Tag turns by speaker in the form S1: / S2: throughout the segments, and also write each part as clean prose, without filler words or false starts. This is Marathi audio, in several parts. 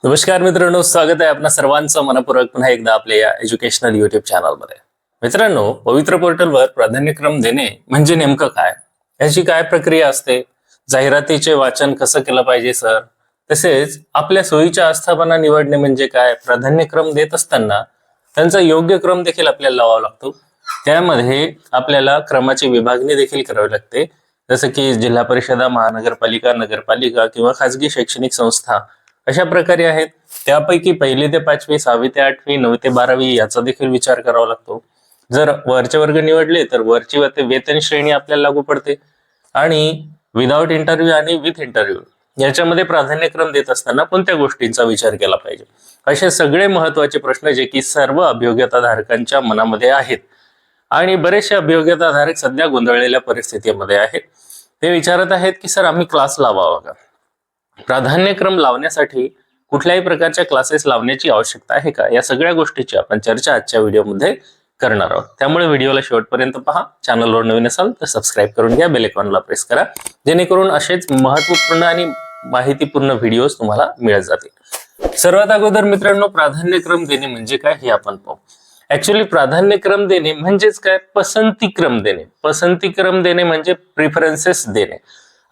S1: नमस्कार मित्रांनो, स्वागत आहे आपल्या सर्वांचं मनपूर्वक पुन्हा एकदा आपल्या या एज्युकेशनल युट्यूब चॅनलमध्ये. मित्रांनो, पवित्र पोर्टलवर प्राधान्यक्रम देणे म्हणजे नेमकं काय, याची काय प्रक्रिया असते, जाहिरातीचे वाचन कसं केलं पाहिजे सर, तसेच आपल्या सोयीच्या आस्थापना निवडणे म्हणजे काय, प्राधान्यक्रम देत असताना त्यांचा योग्य क्रम देखील आपल्याला लावावा लागतो. त्यामध्ये आपल्याला क्रमाची विभागणी देखील करावी लागते, जसं की जिल्हा परिषदा, महानगरपालिका, नगरपालिका किंवा खासगी शैक्षणिक संस्था अशा प्रकारे आहेत. त्यापैकी 1ली ते 5वी, 6वी ते 8वी, 9वी ते 12वी याचा देखील विचार करावा लागतो. जर वरचे वर्ग निवडले तर वरची वेतन श्रेणी आपल्याला लागू पडते. आणि विदाउट इंटरव्ह्यू आणि विथ इंटरव्ह्यू याच्यामध्ये प्राधान्यक्रम देत असताना कोणत्या गोष्टींचा विचार केला पाहिजे, असे सगळे महत्वाचे प्रश्न जे की सर्व अभियोग्यता धारकांच्या मनामध्ये आहेत आणि बरेचसे अभियोग्यता धारक सध्या गोंधळलेल्या परिस्थितीमध्ये आहेत. ते विचारत आहेत की सर आम्ही क्लास लावावा का, प्राधान्यक्रम लावण्यासाठी कुठल्याही प्रकारच्या क्लासेस लावण्याची आवश्यकता आहे का, या सगळ्या गोष्टीची आपण चर्चा आजच्या व्हिडिओमध्ये करणार आहोत. त्यामुळे व्हिडिओला शेवटपर्यंत पहा. चॅनलवर नवीन असाल तर सबस्क्राईब करून घ्या, बेल आयकॉनला प्रेस करा, जेणेकरून असेच महत्वपूर्ण आणि माहितीपूर्ण व्हिडिओज तुम्हाला मिळत जातील. सर्वात अगोदर मित्रांनो, प्राधान्यक्रम देणे म्हणजे काय हे आपण पाहू. ऍक्च्युअली प्राधान्यक्रम देणे म्हणजेच काय, पसंतीक्रम देणे. पसंतीक्रम देणे म्हणजे प्रिफरन्सेस देणे.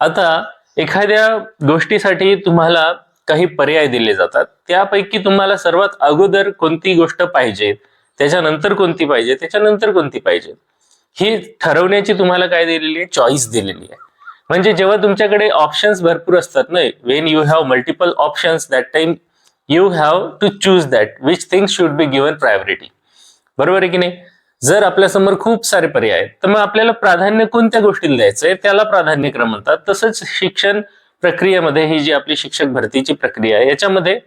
S1: आता एखाद्या गोष्टीसाठी तुम्हाला काही पर्याय दिले जातात, त्यापैकी तुम्हाला सर्वात अगोदर कोणती गोष्ट पाहिजे, त्याच्यानंतर कोणती पाहिजे, त्याच्यानंतर कोणती पाहिजे, ही ठरवण्याची तुम्हाला काय दिलेली आहे, चॉईस दिलेली आहे. म्हणजे जेव्हा तुमच्याकडे ऑप्शन्स भरपूर असतात ना, when you have multiple options that time you have to choose that which things should be given priority. बरोबर आहे की नाही. जर आपल्यासमोर खूप सारे पर्याय आहेत तर मग आपल्याला प्राधान्य कोणत्या गोष्टीला द्यायचंय, त्याला प्राधान्यक्रम म्हणतात. तसंच शिक्षण प्रक्रियेमध्ये ही जी आपली शिक्षक भरतीची प्रक्रिया आहे, याच्यामध्ये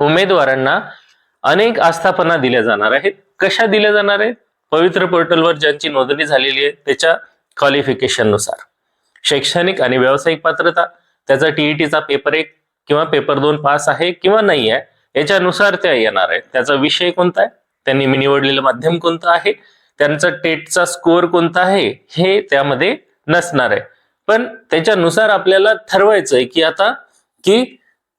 S1: उमेदवारांना अनेक आस्थापना दिल्या जाणार आहेत. कशा दिल्या जाणार आहेत, पवित्र पोर्टलवर ज्यांची नोंदणी झालेली आहे त्याच्या क्वालिफिकेशन नुसार, शैक्षणिक आणि व्यावसायिक पात्रता, त्याचा टीईटीचा पेपर 1 किंवा पेपर 2 पास आहे किंवा नाही आहे, याच्यानुसार त्या येणार आहेत. त्याचा विषय कोणता आहे, त्यांनी निवडलेलं माध्यम कोणतं आहे, त्यांचा टेटचा स्कोअर कोणता आहे, हे त्यामध्ये नसणार आहे. पण त्याच्यानुसार आपल्याला ठरवायचंय की आता की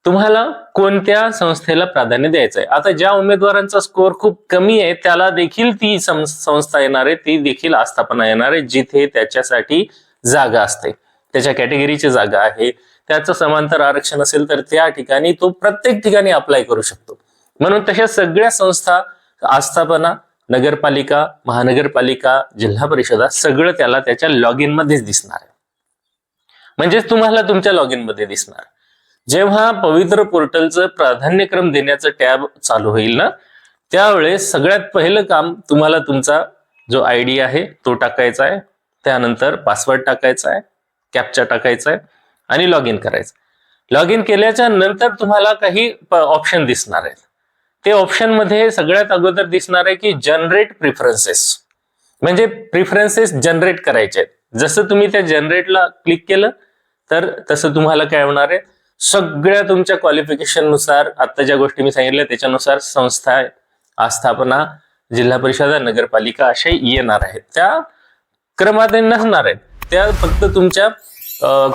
S1: तुम्हाला कोणत्या संस्थेला प्राधान्य द्यायचंय. आता ज्या उमेदवारांचा स्कोअर खूप कमी आहे त्याला देखील ती संस्था येणार आहे, ती देखील आस्थापना येणार आहे, जिथे त्याच्यासाठी जागा असते, त्याच्या कॅटेगरीची जागा आहे, त्याचं समांतर आरक्षण असेल तर त्या ठिकाणी तो प्रत्येक ठिकाणी अप्लाय करू शकतो. म्हणून तशा सगळ्या संस्था, आस्थापना, नगरपालिका, महानगरपालिका, जिल्हा परिषदा सगळं त्याला त्याच्या लॉग इन मध्येच दिसणार आहे. म्हणजेच तुम्हाला तुमच्या लॉग इन मध्ये दिसणार. जेव्हा पवित्र पोर्टलचं प्राधान्यक्रम देण्याचं टॅब चालू होईल ना, त्यावेळेस सगळ्यात पहिलं काम तुम्हाला तुमचा जो आयडी आहे तो टाकायचा आहे, त्यानंतर पासवर्ड टाकायचा आहे, कॅप्चा टाकायचा आहे आणि लॉग इन करायचं. लॉग इन केल्याच्या नंतर तुम्हाला काही ऑप्शन दिसणार आहेत. ते ऑप्शन मध्ये सगळ्यात अगोदर दिसणार आहे की जनरेट प्रिफरन्सेस, म्हणजे प्रिफरन्सेस जनरेट करायचे आहेत. जसं तुम्ही त्या जनरेटला क्लिक केलं तर तसं तुम्हाला काय होणार आहे, सगळ्या तुमच्या क्वालिफिकेशन नुसार, आता ज्या गोष्टी मी सांगितल्या त्याच्यानुसार संस्था, आस्थापना, जिल्हा परिषद, नगरपालिका असे येणार आहेत. त्या क्रमाने नसणार आहेत, त्या फक्त तुमच्या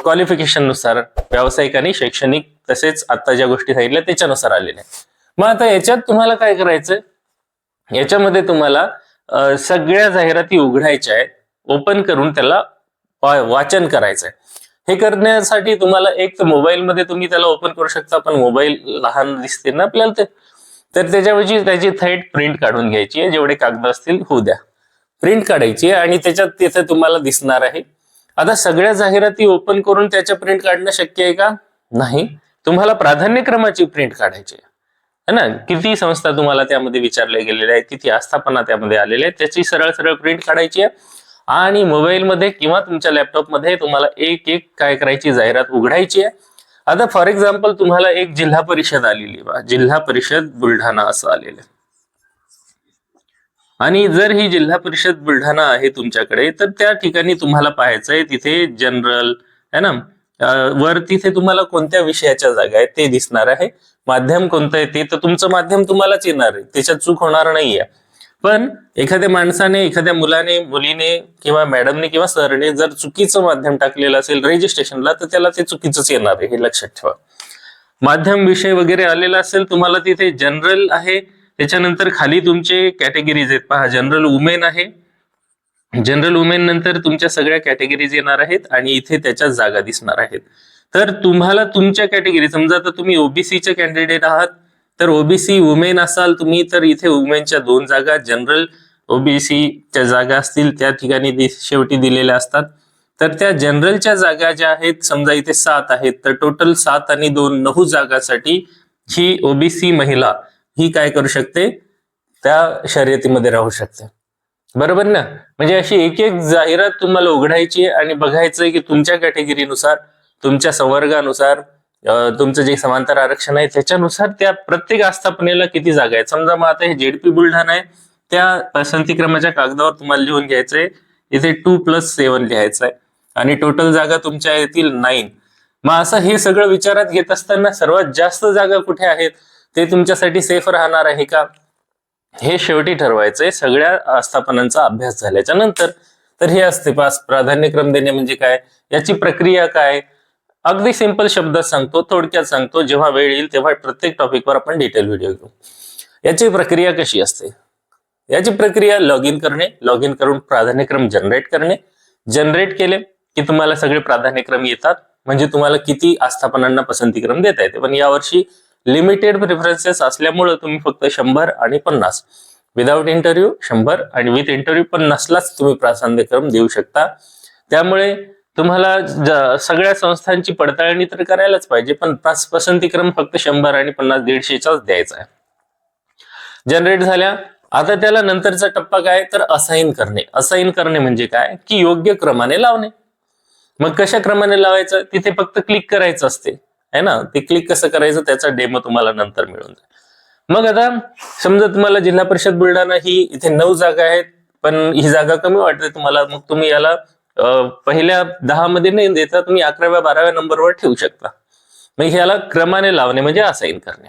S1: क्वालिफिकेशन नुसार, व्यावसायिक आणि शैक्षणिक, तसेच आता ज्या गोष्टी सांगितल्या त्याच्यानुसार आलेल्या आहेत. मग आता याच्यात तुम्हाला काय करायचंय, याच्यामध्ये तुम्हाला सगळ्या जाहिराती उघडायच्या आहेत, ओपन करून त्याला वाचन करायचंय. हे करण्यासाठी तुम्हाला एक तर मोबाईल मध्ये तुम्ही त्याला ओपन करू शकता, पण मोबाईल लहान दिसते ना आपल्याला ते, तर त्याच्याऐवजी त्याची थेट प्रिंट काढून घ्यायची आहे. जेवढे कागद असतील होऊ द्या, प्रिंट काढायची आणि त्याच्यात तिथे तुम्हाला दिसणार आहे. आता सगळ्या जाहिराती ओपन करून त्याच्या प्रिंट काढणं शक्य आहे का, नाही. तुम्हाला प्राधान्यक्रमाची प्रिंट काढायची आहे ना. किती संस्था तुम्हाला त्यामध्ये विचारल्या गेलेल्या आहेत, किती आस्थापना त्यामध्ये आलेल्या आहेत, त्याची सरळ सरळ प्रिंट काढायची आहे आणि मोबाईलमध्ये किंवा तुमच्या लॅपटॉपमध्ये तुम्हाला एक एक काय करायची, जाहिरात उघडायची आहे. आता फॉर एक्झाम्पल तुम्हाला एक जिल्हा परिषद आलेली, जिल्हा परिषद बुलढाणा असं आलेलं, आणि जर ही जिल्हा परिषद बुलढाणा आहे तुमच्याकडे, तर त्या ठिकाणी तुम्हाला पाहायचंय तिथे जनरल है ना, वर तिथे तुम्हाला कोणत्या विषयाच्या जागा आहेत ते दिसणार आहे. माध्यम कोणतं आहे ते तर तुमचं माध्यम तुम्हालाच येणार आहे, त्याच्यात चूक होणार नाहीये. पण एखाद्या माणसाने, एखाद्या मुलाने, मुलीने किंवा मॅडमने किंवा सरने जर चुकीचं माध्यम टाकलेलं असेल रजिस्ट्रेशनला, तर त्याला ते चुकीचंच येणार आहे, हे लक्षात ठेवा. माध्यम विषय वगैरे आलेला असेल तुम्हाला तिथे जनरल आहे, त्याच्यानंतर खाली तुमचे कॅटेगरीज आहेत पहा. जनरल वुमेन आहे, जनरल वुमेन नंतर तुमच्या सगळ्या कॅटेगरीज येणार आहेत आणि इथे त्याच्या जागा दिसणार आहेत. तर तुम्हाला तुमच्या कॅटेगरी, समजा आता तुम्ही ओबीसीचे कॅन्डिडेट आहात तर ओबीसी वुमेन असाल तुम्ही, तर इथे वुमेनच्या 2 जागा, जनरल ओबीसीच्या जागा असतील त्या ठिकाणी शेवटी दिलेल्या असतात. तर त्या जनरलच्या जागा ज्या आहेत, समजा इथे 7 आहेत, तर टोटल 7 आणि 2 9 जागासाठी ही ओबीसी महिला ही काय करू शकते, त्या शर्यतीमध्ये राहू शकते. बरोबर ना? म्हणजे अशी एक एक जाहिरात तुम्हाला उघडायची आणि बघायचंय की तुमच्या कॅटेगरीनुसार, तुमच्या संवर्गानुसार, तुमचं जे समांतर आरक्षण आहे त्याच्यानुसार त्या प्रत्येक आस्थापनेला किती जागा आहेत. समजा मग आता हे जेडपी बुलढाणा आहे, त्या पसंती क्रमाच्या कागदावर तुम्हाला लिहून घ्यायचंय, इथे 2+7 लिहायचं आहे आणि टोटल जागा तुमच्या येतील 9. मग असं हे सगळं विचारात घेत असताना सर्वात जास्त जागा कुठे आहेत, ते तुमच्यासाठी सेफ राहणार आहे का, हे शेवटी ठरवायचंय सगळ्या आस्थापनांचा अभ्यास झाल्याच्या नंतर. तर हे असते प्राधान्यक्रम देणे म्हणजे काय, याची प्रक्रिया काय, अगदी सिंपल शब्दात सांगतो, थोडक्यात सांगतो. जेव्हा वेळ येईल तेव्हा प्रत्येक टॉपिकवर आपण डिटेल व्हिडिओ घेऊ. याची प्रक्रिया कशी असते, याची प्रक्रिया लॉग इन करणे, लॉग इन करून प्राधान्यक्रम जनरेट करणे. जनरेट केले की तुम्हाला सगळे प्राधान्यक्रम येतात, म्हणजे तुम्हाला किती आस्थापनांना पसंतीक्रम देता येते. पण यावर्षी लिमिटेड प्रेफरन्सेस असल्यामुळे तुम्ही फक्त 100 आणि 50, विदाउट इंटरव्ह्यू 100 आणि विथ इंटरव्ह्यू 50लाच तुम्ही प्राधान्यक्रम देऊ शकता. त्यामुळे तुम्हाला सगळ्या संस्थांची पडताळणी तर करायलाच पाहिजे, पण पसंतीक्रम फक्त 100 आणि 50 150चाच द्यायचा आहे. जनरेट झाल्या, आता त्याला नंतरचा टप्पा काय, तर असाइन करणे. असाइन करणे म्हणजे काय की योग्य क्रमाने लावणे. मग कशा क्रमाने लावायचं, तिथे फक्त क्लिक करायचं असते है ना. ते क्लिक कसं करायचं त्याचा डेमो तुम्हाला नंतर मिळून जाईल. मग आता समजा तुम्हाला जिल्हा परिषद बुलढाणा ही इथे 9 जागा आहेत, पण ही जागा कमी वाटते तुम्हाला, मग तुम्ही याला पहिल्या 10 मध्ये नाही देता, तुम्ही 11व्या 12व्या नंबरवर ठेवू शकता. मग ह्याला क्रमाने लावणे म्हणजे असाइन करणे.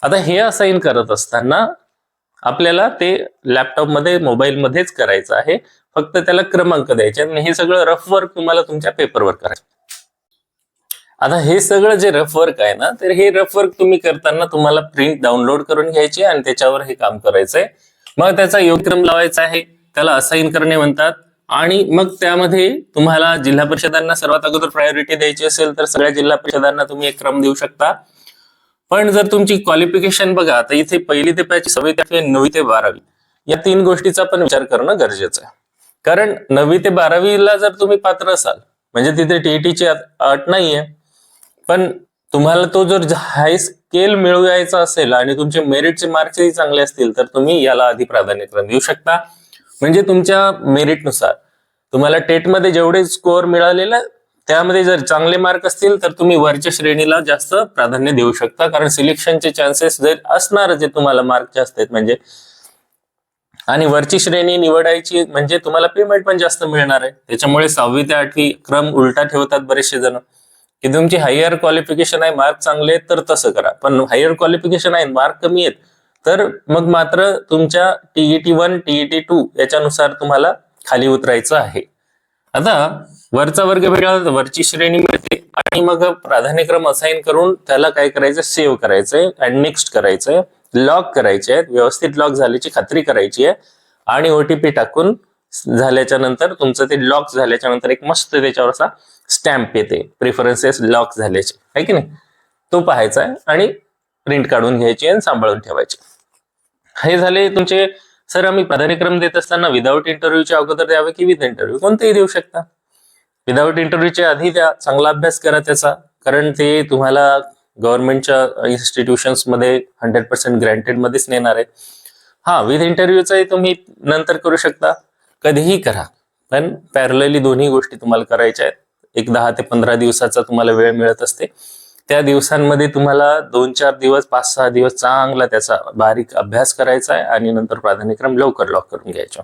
S1: आता हे असाइन करत असताना आपल्याला ते लॅपटॉप मध्ये मोबाईल मध्येच करायचं आहे, फक्त त्याला क्रमांक द्यायचे आणि हे सगळं रफ वर्क तुम्हाला तुमच्या पेपरवर करायचं. आता हे सगळं जे रफ वर्क आहे ना, तर हे रफ वर्क तुम्ही करताना तुम्हाला प्रिंट डाउनलोड करून घ्यायची आणि त्याच्यावर हे काम करायचंय. मग त्याचा योग्य क्रम लावायचा आहे, त्याला असाइन करणे म्हणतात. आणि मग त्यामध्ये तुम्हाला जिल्हा परिषदांना सर्वात अगोदर प्रायोरिटी द्यायची असेल तर सगळ्या जिल्हा परिषदांना तुम्ही एक क्रम देऊ शकता. पण जर तुमची क्वालिफिकेशन बघा, आता इथे 1ली ते 5वी, 7वी, 9वी ते 12वी या 3 गोष्टीचा पण विचार करणं गरजेचं आहे. कारण 9वी ते 12वीला जर तुम्ही पात्र असाल, म्हणजे तिथे टीईटीची अट नाहीये, पण तुम्हाला तो जर हाय स्केल मिळवायचा असेल आणि तुमचे मेरिटचे मार्क्सही चांगले असतील तर तुम्ही याला आधी प्राधान्यक्रम देऊ शकता. म्हणजे तुमच्या मेरिटनुसार तुम्हाला टेटमध्ये जेवढे स्कोअर मिळालेला त्यामध्ये जर चांगले मार्क असतील तर तुम्ही वरच्या श्रेणीला जास्त प्राधान्य देऊ शकता, कारण सिलेक्शनचे चान्सेस जर असणार जे तुम्हाला मार्क जास्त आहेत म्हणजे, आणि वरची श्रेणी निवडायची म्हणजे तुम्हाला पेमेंट पण जास्त मिळणार आहे. त्याच्यामुळे 6वी ते 8वी क्रम उलटा ठेवतात बरेचसे जण, की तुमची हायर क्वालिफिकेशन आहे, मार्क चांगले आहेत तर तसं करा, पण हायर क्वालिफिकेशन आहे, मार्क कमी आहेत तर मग मात्र तुमच्या TET 1 TET 2 याच्यानुसार तुम्हाला खाली उतरायचं आहे. आता वरचा वर्ग वेगळा, वरची श्रेणी मिळते आणि मग प्राधान्यक्रम असाइन करून त्याला काय करायचं, सेव्ह करायचंय आणि नेक्स्ट करायचंय, लॉक करायचे आहेत, व्यवस्थित लॉक झाल्याची खात्री करायची आहे आणि OTP टाकून झाल्याच्या नंतर तुमचं ते लॉक झाल्याच्या नंतर एक मस्त त्याच्यावर असा स्टॅम्प येते, प्रेफरन्सेस लॉक झाल्याचे आहे की नाही, तो पाहायचा आहे आणि प्रिंट काढून घ्यायची आणि सांभाळून ठेवायची. हे झाले तुमचे. सर आम्ही प्राधान्यक्रम देत असताना विदाऊट इंटरव्ह्यूच्या अगोदर द्यावे की विथ इंटरव्ह्यू, कोणतेही देऊ शकता. विदाऊट इंटरव्ह्यूच्या आधी द्या, चांगला अभ्यास करा त्याचा, कारण ते तुम्हाला गव्हर्नमेंटच्या इन्स्टिट्यूशन्स मध्ये 100% ग्रँटेड मध्येच नेणार आहे. हा, विथ इंटरव्ह्यूचाही तुम्ही नंतर करू शकता, कधीही करा, पण पॅरलली दोन्ही गोष्टी तुम्हाला करायच्या आहेत. एक 10 ते 15 दिवसाचा तुम्हाला वेळ मिळत असते, त्या दिवसांमध्ये तुम्हाला 2-4 दिवस 5-6 दिवस चांगला त्याचा बारीक अभ्यास करायचा आहे आणि नंतर प्राधान्यक्रम लवकर लॉक करून घ्यायचा.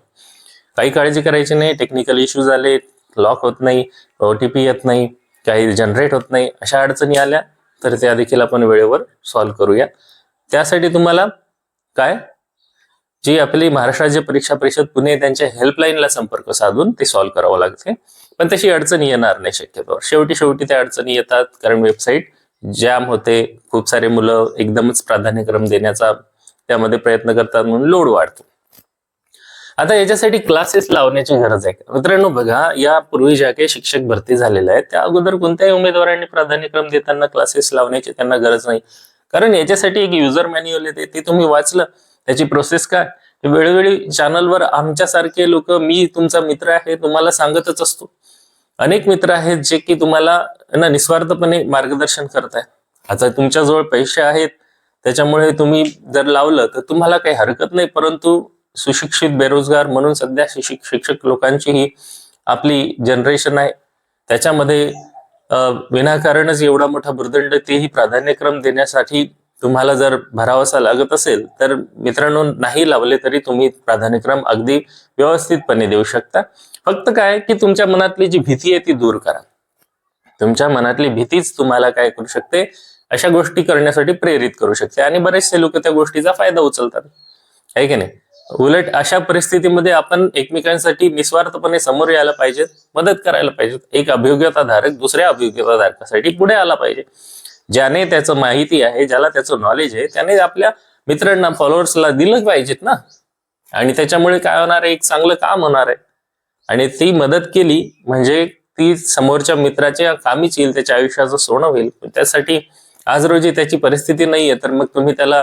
S1: काही काळजी करायची नाही, टेक्निकल इश्यूज आले, लॉक होत नाही, OTP येत नाही, काही जनरेट होत नाही, अशा अडचणी आल्या तर त्या देखील आपण वेळेवर सॉल्व्ह करूया. त्यासाठी तुम्हाला काय, जी आपली महाराष्ट्र राज्य परीक्षा परिषद पुणे त्यांच्या हेल्पलाईनला संपर्क साधून ते सॉल्व्ह करावं लागते. पण तशी अडचणी येणार नाही शक्यतोवर, शेवटी त्या अडचणी येतात कारण वेबसाईट जॅम होते, खूप सारे मुलं एकदमच प्राधान्यक्रम देण्याचा त्यामध्ये प्रयत्न करतात म्हणून लोड वाढतो. आता याच्यासाठी क्लासेस लावण्याची गरज आहे. मित्रांनो बघा, यापूर्वी ज्या काही शिक्षक भरती झालेल्या आहेत त्या अगोदर कोणत्याही उमेदवारांनी प्राधान्यक्रम देताना क्लासेस लावण्याची त्यांना गरज नाही. कारण याच्यासाठी एक युजर मॅन्युअल येते, ते तुम्ही वाचलं, त्याची प्रोसेस काय, वेळोवेळी चॅनलवर आमच्यासारखे लोक, मी तुमचा मित्र आहे, तुम्हाला सांगतच असतो. अनेक मित्र आहेत जे की तुम्हाला निस्वार्थपणे मार्गदर्शन करतायत. आता तुमच्याजवळ पैसे आहेत त्याच्यामुळे तुम्ही जर लावलं तर तुम्हाला काही हरकत नाही, परंतु सुशिक्षित बेरोजगार म्हणून सध्या शिक्षक लोकांची ही आपली जनरेशन आहे, त्याच्यामध्ये विनाकारणच एवढा मोठा भुर्दंड, तेही प्राधान्यक्रम देण्यासाठी तुम्हाला जर भरावासा लागत असेल तर मित्रांनो, नाही लावले तरी तुम्ही प्राधान्यक्रम अगदी व्यवस्थितपणे देऊ शकता. फक्त काय की तुमच्या मनातली जी भीती आहे ती दूर करा. तुमच्या मनातली भीतीच तुम्हाला काय करू शकते, अशा गोष्टी करण्यासाठी प्रेरित करू शकते. आणि बरेचसे लोक त्या गोष्टीचा फायदा उचलतात, आहे की नाही. उलट अशा परिस्थितीमध्ये आपण एकमेकांसाठी निस्वार्थपणे समोर यायला पाहिजे, मदत करायला पाहिजे. एक अभियोग्यताधारक दुसऱ्या अभियोग्यताधारकासाठी पुढे आला पाहिजे. ज्याने त्याचं माहिती आहे, ज्याला त्याचं नॉलेज आहे, त्याने आपल्या मित्रांना, फॉलोअर्सला दिलं पाहिजेत ना. आणि त्याच्यामुळे काय होणार आहे, एक चांगलं काम होणार आहे. आणि ती मदत केली म्हणजे ती समोरच्या मित्राच्या कामीच येईल, त्याच्या आयुष्याचं सोनं होईल. त्यासाठी आज रोजी त्याची परिस्थिती नाहीये तर मग तुम्ही त्याला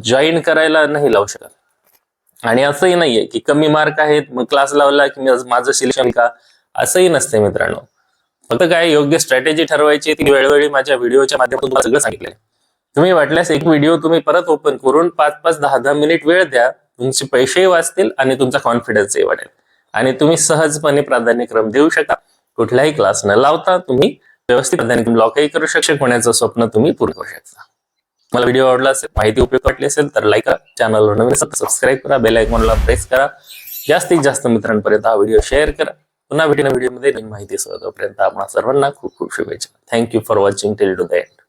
S1: जॉईन करायला नाही लावू शकत. आणि असंही नाहीये की कमी मार्क आहेत मग क्लास लावला की माझं सिलेक्शन का, असंही नसते मित्रांनो. फक्त काय योग्य स्ट्रॅटेजी ठरवायची, ती वेळोवेळी माझ्या व्हिडिओच्या माध्यमातून तुम्हाला सगळं सांगितलंय. तुम्ही वाटल्यास एक व्हिडिओ तुम्ही परत ओपन करून 5-5, 10-10 मिनिट वेळ द्या, तुमचे पैसेही वाचतील आणि तुमचा कॉन्फिडन्सही वाढेल आणि तुम्ही सहजपणे प्राधान्यक्रम देऊ शकता. कुठलाही क्लास न लावता तुम्ही व्यवस्थित प्राधान्यक्रम लॉकही करू शकता. शिक्षक होण्याचं स्वप्न तुम्ही पूर्ण करू शकता. मला व्हिडिओ आवडला असेल, माहिती उपयुक्त वाटली असेल तर लाईक करा, चॅनलवर नवीन असेल तर सबस्क्राईब करा, बेल आयकॉनला प्रेस करा, जास्तीत जास्त मित्रांपर्यंत हा व्हिडिओ शेअर करा. पुन्हा भेटूया व्हिडिओमध्ये नवीन माहिती सह. तोपर्यंत आपणा सर्वांना खूप खूप शुभेच्छा. Thank you for watching till two the end.